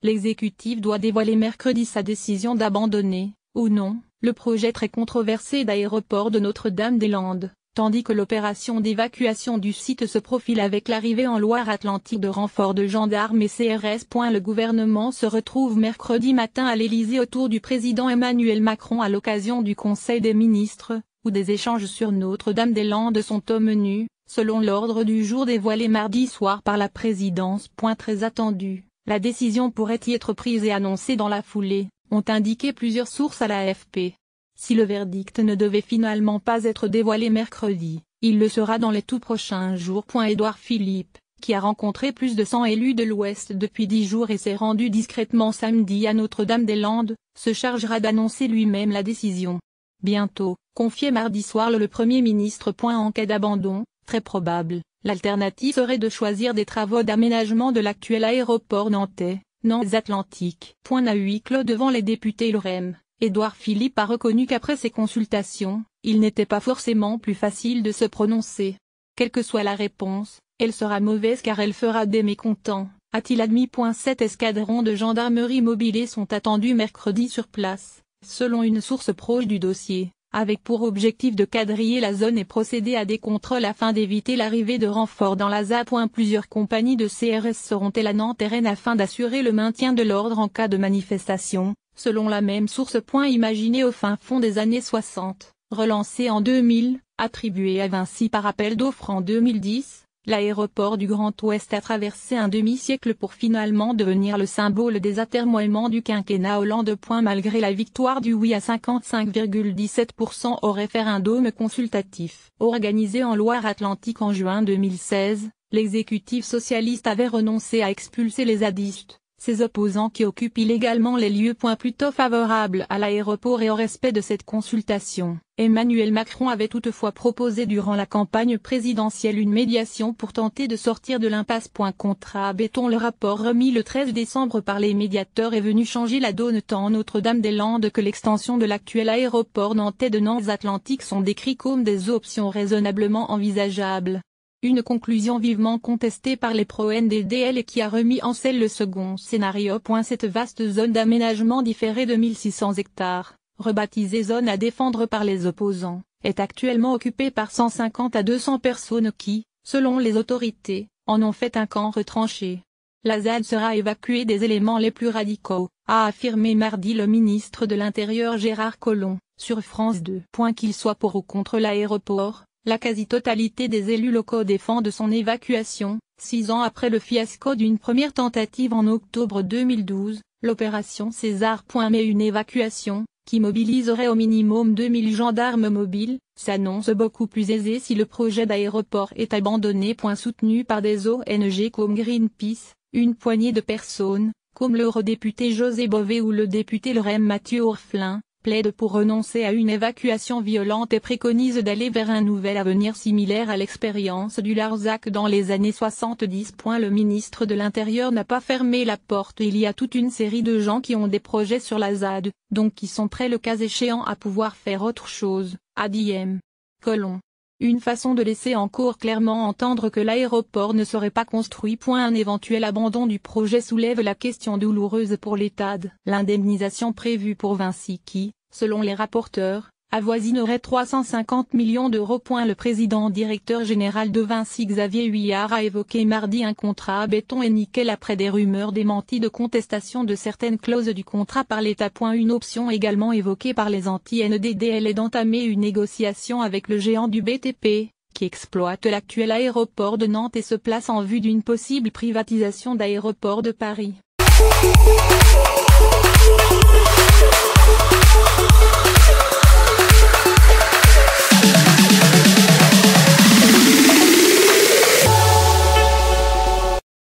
l'exécutif doit dévoiler mercredi sa décision d'abandonner, ou non, le projet très controversé d'aéroport de Notre-Dame-des-Landes, tandis que l'opération d'évacuation du site se profile avec l'arrivée en Loire-Atlantique de renforts de gendarmes et CRS. Le gouvernement se retrouve mercredi matin à l'Élysée autour du président Emmanuel Macron à l'occasion du Conseil des ministres, où des échanges sur Notre-Dame-des-Landes sont au menu, selon l'ordre du jour dévoilé mardi soir par la présidence. Très attendu, la décision pourrait y être prise et annoncée dans la foulée, ont indiqué plusieurs sources à l'AFP. Si le verdict ne devait finalement pas être dévoilé mercredi, il le sera dans les tout prochains jours. Édouard Philippe, qui a rencontré plus de 100 élus de l'Ouest depuis 10 jours et s'est rendu discrètement samedi à Notre-Dame-des-Landes, se chargera d'annoncer lui-même la décision. Bientôt, confié mardi soir le Premier ministre. En cas d'abandon, très probable, l'alternative serait de choisir des travaux d'aménagement de l'actuel aéroport nantais, Nantes-Atlantique. À huis clos devant les députés LREM, Édouard Philippe a reconnu qu'après ces consultations, il n'était pas forcément plus facile de se prononcer. Quelle que soit la réponse, elle sera mauvaise car elle fera des mécontents, a-t-il admis. 7 escadrons de gendarmerie mobilisés sont attendus mercredi sur place, selon une source proche du dossier, avec pour objectif de quadriller la zone et procéder à des contrôles afin d'éviter l'arrivée de renforts dans la ZAD. Plusieurs compagnies de CRS seront-elles à Nantes et Rennes afin d'assurer le maintien de l'ordre en cas de manifestation, selon la même source. Imaginé au fin fond des années 60, relancé en 2000, attribué à Vinci par appel d'offres en 2010, l'aéroport du Grand Ouest a traversé un demi-siècle pour finalement devenir le symbole des atermoiements du quinquennat Hollande. Malgré la victoire du oui à 55,17% au référendum consultatif organisé en Loire-Atlantique en juin 2016, l'exécutif socialiste avait renoncé à expulser les zadistes, ses opposants qui occupent illégalement les lieux. Plutôt favorables à l'aéroport et au respect de cette consultation, Emmanuel Macron avait toutefois proposé durant la campagne présidentielle une médiation pour tenter de sortir de l'impasse. Contrat à béton. Le rapport remis le 13 décembre par les médiateurs est venu changer la donne tant Notre-Dame-des-Landes que l'extension de l'actuel aéroport nantais de Nantes-Atlantique sont décrits comme des options raisonnablement envisageables. Une conclusion vivement contestée par les pro-NDDL et qui a remis en selle le second scénario. Cette vaste zone d'aménagement différée de 1600 hectares, rebaptisée zone à défendre par les opposants, est actuellement occupée par 150 à 200 personnes qui, selon les autorités, en ont fait un camp retranché. La ZAD sera évacuée des éléments les plus radicaux, a affirmé mardi le ministre de l'Intérieur Gérard Collomb, sur France 2. Qu'il soit pour ou contre l'aéroport, la quasi-totalité des élus locaux défendent son évacuation, 6 ans après le fiasco d'une première tentative en octobre 2012, l'opération César. Mais une évacuation, qui mobiliserait au minimum 2000 gendarmes mobiles, s'annonce beaucoup plus aisée si le projet d'aéroport est abandonné. Soutenu par des ONG comme Greenpeace, une poignée de personnes, comme l'eurodéputé José Bové ou le député LREM Mathieu Orphelin, plaide pour renoncer à une évacuation violente et préconise d'aller vers un nouvel avenir similaire à l'expérience du Larzac dans les années 70. Le ministre de l'Intérieur n'a pas fermé la porte. Il y a toute une série de gens qui ont des projets sur la ZAD, donc qui sont prêts le cas échéant à pouvoir faire autre chose, a dit M. Collomb. Une façon de laisser encore clairement entendre que l'aéroport ne serait pas construit. Un éventuel abandon du projet soulève la question douloureuse pour l'État de l'indemnisation prévue pour Vinci qui, selon les rapporteurs, avoisinerait 350 millions d'euros. Le président directeur général de Vinci Xavier Huillard a évoqué mardi un contrat à béton et nickel après des rumeurs démenties de contestation de certaines clauses du contrat par l'État. Une option également évoquée par les anti-NDDL est d'entamer une négociation avec le géant du BTP, qui exploite l'actuel aéroport de Nantes et se place en vue d'une possible privatisation d'Aéroports de Paris.